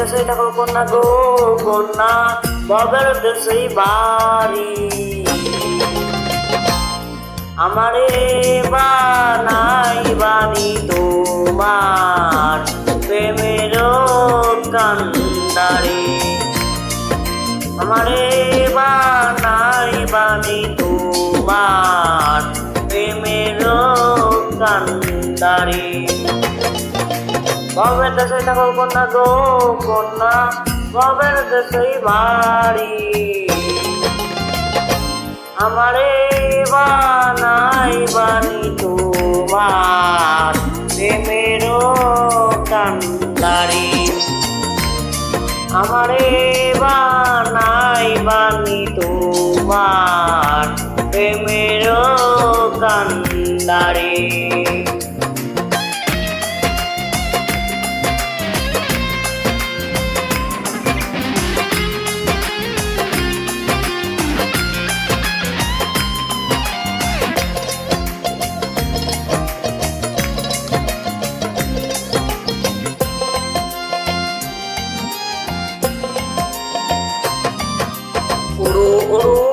দেশে থাকো কন্যা গো কন্যা, ভবের দেশেই বাড়ি। আমারে বানাই বানি তোমার প্রেমের কান্ডারি। আমারে বানাই বানি তোমার প্রেমের কান্ডারি। ভবের দেশে থাকো কন্যা গো কন্যা, ভবের দেশেই বাড়ি। আমারে বানাই বানি তোমার প্রেমের কান্ডারি। আমারে বানাই বানি তোমার প্রেমের কান্ডারি।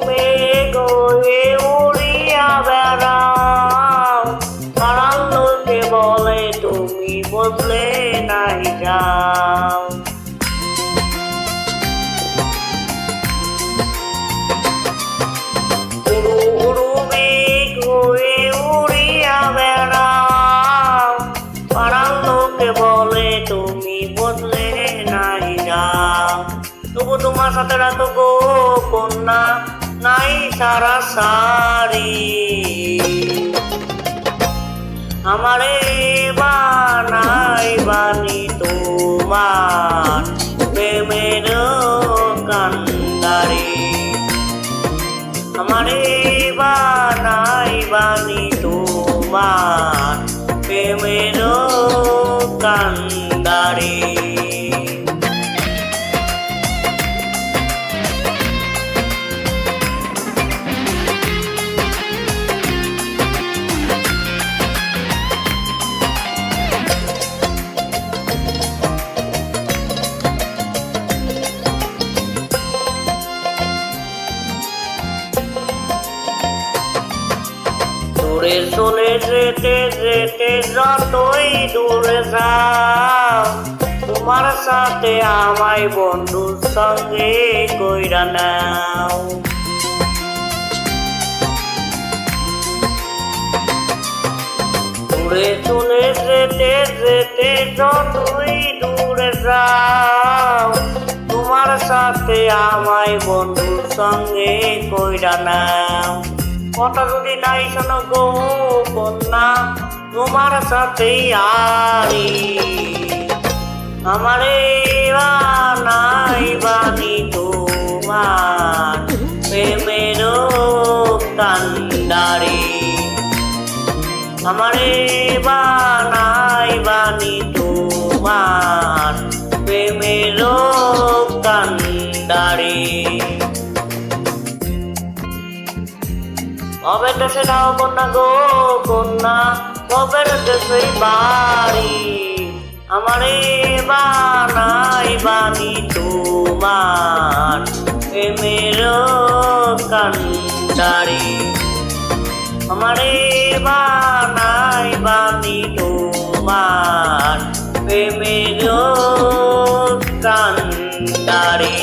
মেঘ হয়ে উড়িয়া বেড়াও, পাড়ার লোকে বলে তুমি বদলে নাই যাও। মেঘ হয়ে উড়িয়া বেড়াও, পাড়ার লোকে বলে তুমি বদলে নাই যাও। তবু তোমার সাথে রাত গো কন্যা নাই সারা সারি। আমারে বানাই বানি তোমার প্রেমের কান্ডারি। আমারে বানাই বানি তোমার প্রেমের কান্ডারি। দূরে চলে যেতে যেতে যতই দূরে যাও, তোমার সাথে আমায় বন্ধুর সঙ্গে কইরা নাও। দূরে চলে যেতে যেতে যতই দূরে যাও, তোমার সাথে আমায় বন্ধুর সঙ্গে কইরা নাও। কথা যদি নাই শোনো গো কন্যা, তোমার সাথেই আরি। আমারে বানাই বানি তোমার প্রেমের কান্ডারি। আমারে বানাই বানি তোমার প্রেমের কান্ডারি। ভবের দেশে যাও কন্যা গো কন্যা, ভবের দেশেই বাড়ি। আমারে বানাই বানি তোমার প্রেমের কান্ডারি। আমারে বানাই বানি তোমার প্রেমের কান্ডারি।